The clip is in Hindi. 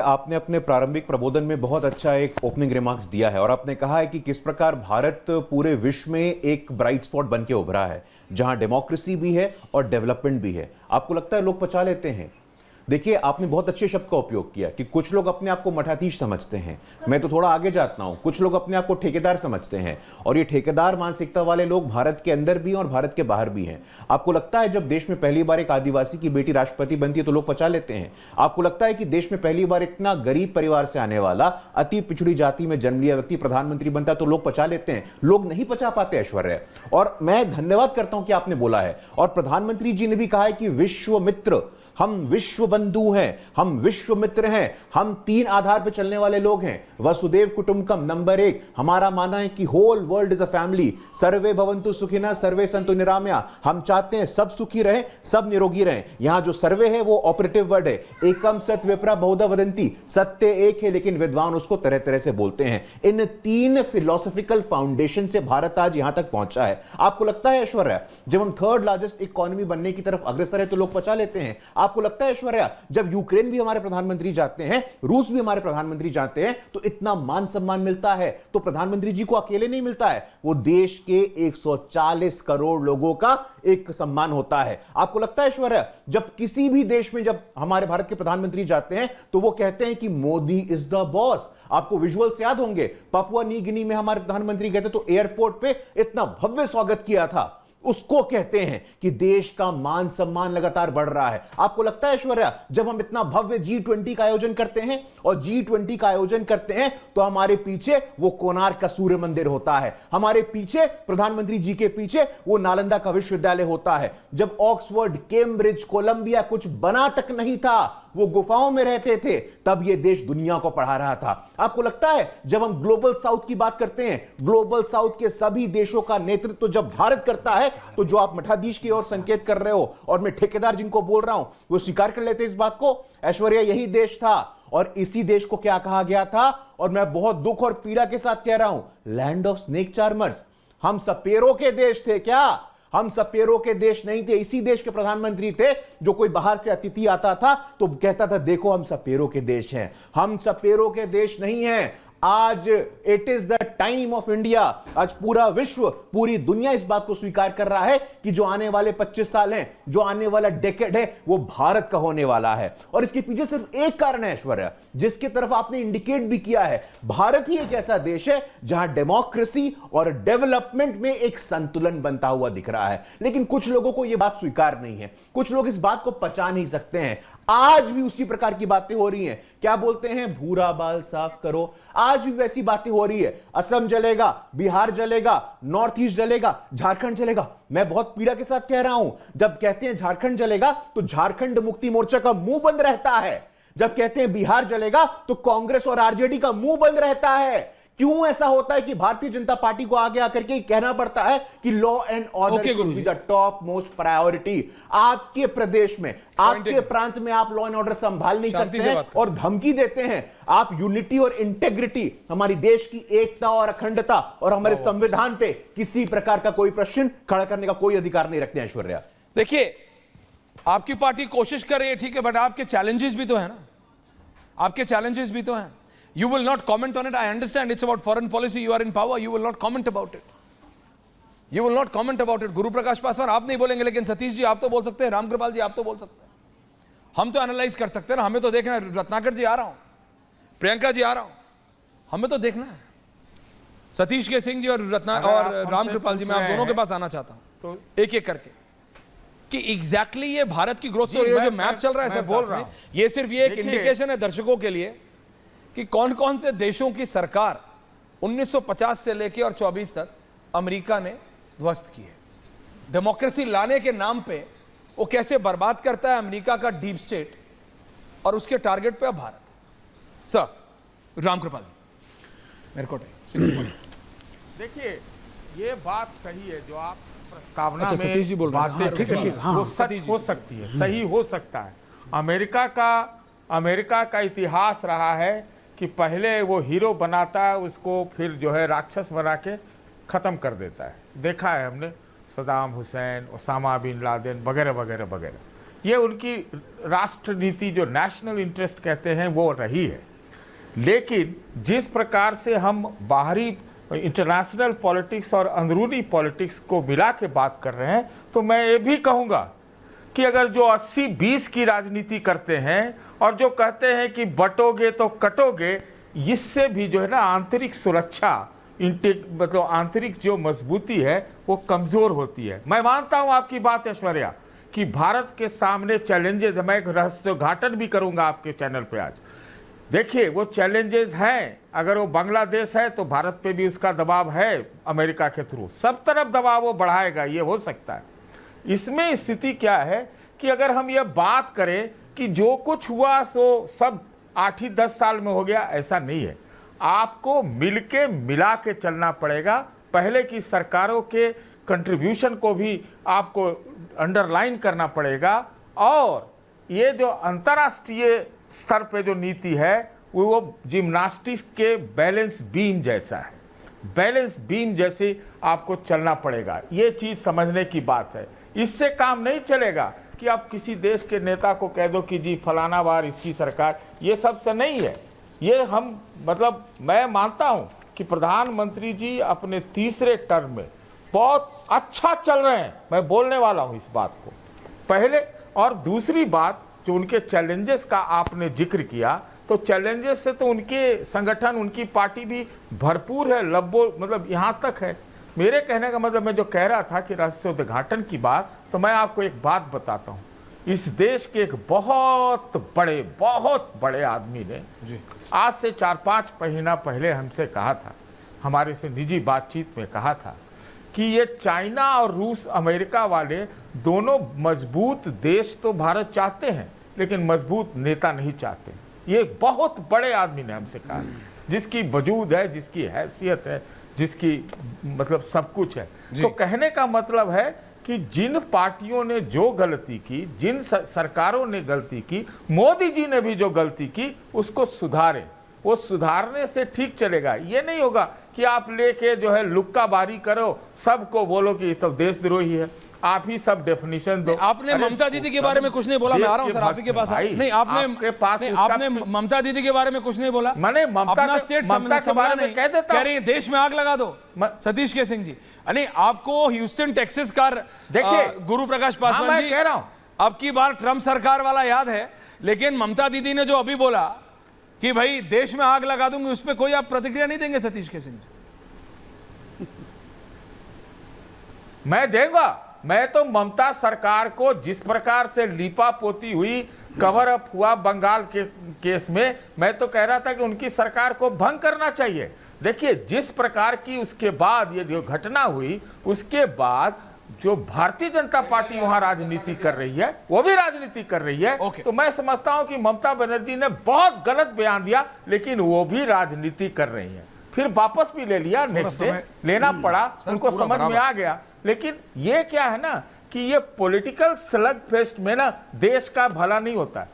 आपने अपने प्रारंभिक प्रबोधन में बहुत अच्छा एक ओपनिंग रिमार्क्स दिया है और आपने कहा है कि किस प्रकार भारत पूरे विश्व में एक ब्राइट स्पॉट बन के उभरा है, जहां डेमोक्रेसी भी है और डेवलपमेंट भी है। आपको लगता है लोग पचा लेते हैं? देखिए, आपने बहुत अच्छे शब्द का उपयोग किया कि कुछ लोग अपने आप को मठाधीश समझते हैं। मैं तो थोड़ा आगे जाता हूं, कुछ लोग अपने आप को ठेकेदार समझते हैं, और ये ठेकेदार मानसिकता वाले लोग भारत के अंदर भी और भारत के बाहर भी हैं। आपको लगता है जब देश में पहली बार एक आदिवासी की बेटी राष्ट्रपति बनती है तो लोग पचा लेते हैं? आपको लगता है कि देश में पहली बार इतना गरीब परिवार से आने वाला, अति पिछड़ी जाति में जन्म लिया व्यक्ति प्रधानमंत्री बनता है तो लोग पचा लेते हैं? लोग नहीं पचा पाते ऐश्वर्या। और मैं धन्यवाद करता हूं कि आपने बोला है, और प्रधानमंत्री जी ने भी कहा है कि विश्व मित्र, हम विश्व बंधु हैं, हम विश्व मित्र हैं, हम तीन आधार पर चलने वाले लोग हैं। वसुदेव कुटुंबकम, नंबर 1 हमारा मानना है कि whole world is a family. सर्वे भवन्तु सुखिनः सर्वे सन्तु निरामया। हम चाहते हैं सब सुखी रहें, सब निरोगी रहें। यहां जो सर्वे है वो ऑपरेटिव वर्ड है। एकम सत विप्रा बहुधा वदन्ति, सत्य एक है लेकिन विद्वान उसको तरह तरह से बोलते हैं। इन तीन फिलोसॉफिकल फाउंडेशन से भारत आज यहां तक पहुंचा है। आपको लगता है ऐश्वर्या, जब हम थर्ड लार्जेस्ट इकोनॉमी बनने की तरफ अग्रसर है तो लोग पचा लेते हैं? आपको लगता है ऐश्वर्या, जब यूक्रेन भी हमारे प्रधानमंत्री जाते हैं, रूस भी हमारे प्रधानमंत्री जाते हैं, तो इतना मान सम्मान मिलता है? तो प्रधानमंत्री जी को अकेले नहीं मिलता है, वो देश के 140 करोड़ लोगों का एक सम्मान होता है। आपको लगता है ऐश्वर्या, जब किसी भी देश में जब हमारे भारत के प्रधानमंत्री जाते हैं तो वो कहते हैं कि मोदी इज द बॉस? आपको विजुअल्स याद होंगे, पापुआ न्यू गिनी में हमारे प्रधानमंत्री गए थे तो एयरपोर्ट पे इतना भव्य स्वागत किया था। उसको कहते हैं कि देश का मान सम्मान लगातार बढ़ रहा है। आपको लगता है ऐश्वर्या, जब हम इतना भव्य G20 का आयोजन करते हैं और G20 का आयोजन करते हैं तो हमारे पीछे वो कोणार्क का सूर्य मंदिर होता है, हमारे पीछे प्रधानमंत्री जी के पीछे वो नालंदा का विश्वविद्यालय होता है। जब ऑक्सफोर्ड, कैम्ब्रिज, कोलंबिया कुछ बना तक नहीं था, वो गुफाओं में रहते थे, तब ये देश दुनिया को पढ़ा रहा था। आपको लगता है जब हम ग्लोबल साउथ की बात करते हैं, ग्लोबल साउथ के सभी देशों का नेतृत्व जब भारत करता है, तो जो आप मठाधीश की ओर संकेत कर रहे हो और मैं ठेकेदार जिनको बोल रहा हूं वो स्वीकार कर लेते इस बात को? ऐश्वर्या, यही देश था और इसी देश को क्या कहा गया था, और मैं बहुत दुख और पीड़ा के साथ कह रहा हूं, लैंड ऑफ स्नेक चार्मर्स। हम सपेरों के देश थे क्या? हम सपेरों के देश नहीं थे। इसी देश के प्रधानमंत्री थे जो कोई बाहर से अतिथि आता था तो कहता था देखो हम सपेरों के देश हैं। हम सपेरों के देश नहीं हैं। आज it is the time of India. आज पूरा विश्व, पूरी दुनिया इस बात को स्वीकार कर रहा है कि जो आने वाले 25 साल हैं, जो आने वाला डेकेड है, वो भारत का होने वाला है। और इसके पीछे सिर्फ एक कारण है ऐश्वर्या, जिसकी तरफ आपने इंडिकेट भी किया है। भारत ही एक ऐसा देश है जहां डेमोक्रेसी और डेवलपमेंट में एक संतुलन बनता हुआ दिख रहा है। लेकिन कुछ लोगों को यह बात स्वीकार नहीं है, कुछ लोग इस बात को पचा नहीं सकते हैं। आज भी उसी प्रकार की बातें हो रही हैं। क्या बोलते हैं, भूरा बाल साफ करो। आज भी वैसी बातें हो रही है। असम जलेगा, बिहार जलेगा, नॉर्थ ईस्ट जलेगा, झारखंड जलेगा। मैं बहुत पीड़ा के साथ कह रहा हूं, जब कहते हैं झारखंड जलेगा तो झारखंड मुक्ति मोर्चा का मुंह बंद रहता है। जब कहते हैं बिहार जलेगा तो कांग्रेस और आरजेडी का मुंह बंद रहता है। क्यों ऐसा होता है कि भारतीय जनता पार्टी को आगे आकर के कहना पड़ता है कि law and order should be the top most priority? आपके प्रदेश में, आपके प्रांत में आप लॉ एंड ऑर्डर संभाल नहीं सकते हैं और धमकी देते हैं। आप यूनिटी और इंटेग्रिटी, हमारी देश की एकता और अखंडता और हमारे संविधान पे किसी प्रकार का कोई प्रश्न खड़ा करने का कोई अधिकार नहीं रखते हैं। ऐश्वर्या, देखिए, आपकी पार्टी कोशिश कर रही है, ठीक है, बट आपके चैलेंजेस भी तो है ना, आपके चैलेंजेस भी तो हैं। You will not comment on it. I understand it's about foreign policy. You are in power. You will not comment about it. You will not comment about it. गुरु प्रकाश पासवान आप नहीं बोलेंगे, लेकिन सतीश जी आप तो बोल सकते हैं, रामकृपाल जी आप तो बोल सकते हैं। हम तो एनालाइज कर सकते हैं ना, हमें तो देखना है। रत्नाकर जी आ रहा हूं, प्रियंका जी आ रहा हूं, हमें तो देखना है। सतीश के सिंह जी और रामकृपाल जी, मैं आप दोनों के पास आना चाहता हूं एक एक करके कि एग्जैक्टली ये भारत की ग्रोथ स्टोरी जो मैप चल रहा है, सर बोल रहा हूं, ये सिर्फ ये एक इंडिकेशन है दर्शकों के लिए कि कौन कौन से देशों की सरकार 1950 से लेकर और 24 तक अमेरिका ने ध्वस्त की है। डेमोक्रेसी लाने के नाम पे वो कैसे बर्बाद करता है अमेरिका का डीप स्टेट, और उसके टारगेट पे अब भारत। सर रामकृपाल जी, मेरे को देखिए, ये बात सही है जो आप प्रस्तावना अच्छा, सतीश जी बोल रहे हैं, वो सच हो सकती है, सही हो सकता है। अमेरिका का इतिहास रहा है कि पहले वो हीरो बनाता है, उसको फिर जो है राक्षस बना के ख़त्म कर देता है। देखा है हमने, Saddam Hussein, Osama bin Laden वगैरह वगैरह वगैरह। ये उनकी राष्ट्र नीति जो नेशनल इंटरेस्ट कहते हैं वो रही है। लेकिन जिस प्रकार से हम बाहरी इंटरनेशनल पॉलिटिक्स और अंदरूनी पॉलिटिक्स को मिला के बात कर रहे हैं, तो मैं ये भी कहूंगा कि अगर जो 80-20 की राजनीति करते हैं और जो कहते हैं कि बटोगे तो कटोगे, इससे भी जो है ना आंतरिक सुरक्षा, मतलब आंतरिक जो मजबूती है वो कमजोर होती है। मैं मानता हूं आपकी बात ऐश्वर्या कि भारत के सामने चैलेंजेस, मैं एक रहस्योद्घाटन भी करूंगा आपके चैनल पे आज। देखिए वो चैलेंजेस हैं, अगर वो बांग्लादेश है तो भारत पे भी उसका दबाव है अमेरिका के थ्रू, सब तरफ दबाव वो बढ़ाएगा, ये हो सकता है। इसमें स्थिति क्या है कि अगर हम ये बात करें कि जो कुछ हुआ सो सब 8-10 साल में हो गया, ऐसा नहीं है। आपको मिलके मिला के चलना पड़ेगा। पहले की सरकारों के कंट्रीब्यूशन को भी आपको अंडरलाइन करना पड़ेगा, और ये जो अंतर्राष्ट्रीय स्तर पे जो नीति है वो जिम्नास्टिक्स के बैलेंस बीम जैसा है, बैलेंस बीम जैसे आपको चलना पड़ेगा। ये चीज समझने की बात है। इससे काम नहीं चलेगा कि आप किसी देश के नेता को कह दो कि जी फलाना बार इसकी सरकार, ये सब से नहीं है। ये हम मतलब मैं मानता हूं कि प्रधानमंत्री जी अपने तीसरे टर्म में बहुत अच्छा चल रहे हैं, मैं बोलने वाला हूं इस बात को पहले। और दूसरी बात, जो उनके चैलेंजेस का आपने जिक्र किया, तो चैलेंजेस से तो उनके संगठन, उनकी पार्टी भी भरपूर है, लब्बो मतलब यहां तक है। मेरे कहने का मतलब, मैं जो कह रहा था कि रहस्योद्घाटन की बात, तो मैं आपको एक बात बताता हूं। इस देश के एक बहुत बड़े आदमी ने आज से 4-5 महीना पहले हमसे कहा था, हमारे से निजी बातचीत में कहा था कि ये चाइना और रूस, अमेरिका वाले दोनों मजबूत देश तो भारत चाहते हैं, लेकिन मजबूत नेता नहीं चाहते। ये बहुत बड़े आदमी ने हमसे कहा, जिसकी वजूद है, जिसकी हैसियत है, जिसकी मतलब सब कुछ है। तो कहने का मतलब है कि जिन पार्टियों ने जो गलती की, जिन सरकारों ने गलती की, मोदी जी ने भी जो गलती की, उसको सुधारें। वो सुधारने से ठीक चलेगा। ये नहीं होगा कि आप लेके जो है लुक्काबारी करो, सबको बोलो कि सब देशद्रोही है, आप ही सब डेफिनेशन दो। आपने ममता दीदी के बारे में कुछ नहीं बोला। मैं आ रहा हूं सर आपके पास। नहीं, आपने ममता दीदी के बारे में कुछ नहीं बोला। मैंने अपना स्टेट ममता के बारे में कह देता हूं। कह रही है देश में आग लगा दो, सतीश के सिंह जी। नहीं, आपको ह्यूस्टन टेक्सास का देखिए गुरु प्रकाश पासवान जी, कह रहा हूं अब की बार ट्रंप सरकार वाला याद है, लेकिन ममता दीदी ने जो अभी बोला कि भाई देश में आग लगा दूंगी, उस पर कोई आप प्रतिक्रिया नहीं देंगे सतीश के सिंह जी? मैं देगा। मैं तो ममता सरकार को जिस प्रकार से लीपा पोती हुई, कवर अप हुआ बंगाल के केस में, मैं तो कह रहा था कि उनकी सरकार को भंग करना चाहिए। देखिए जिस प्रकार की उसके बाद ये जो घटना हुई, उसके बाद जो भारतीय जनता पार्टी वहां राजनीति कर रही है, वो भी राजनीति कर रही है। तो मैं समझता हूं कि ममता बनर्जी ने बहुत गलत बयान दिया, लेकिन वो भी राजनीति कर रही है। फिर वापस भी ले लिया, नेक्स्ट डे लेना पड़ा, उनको समझ में आ गया। लेकिन ये क्या है ना कि ये पॉलिटिकल स्लग फेस्ट में ना देश का भला नहीं होता है।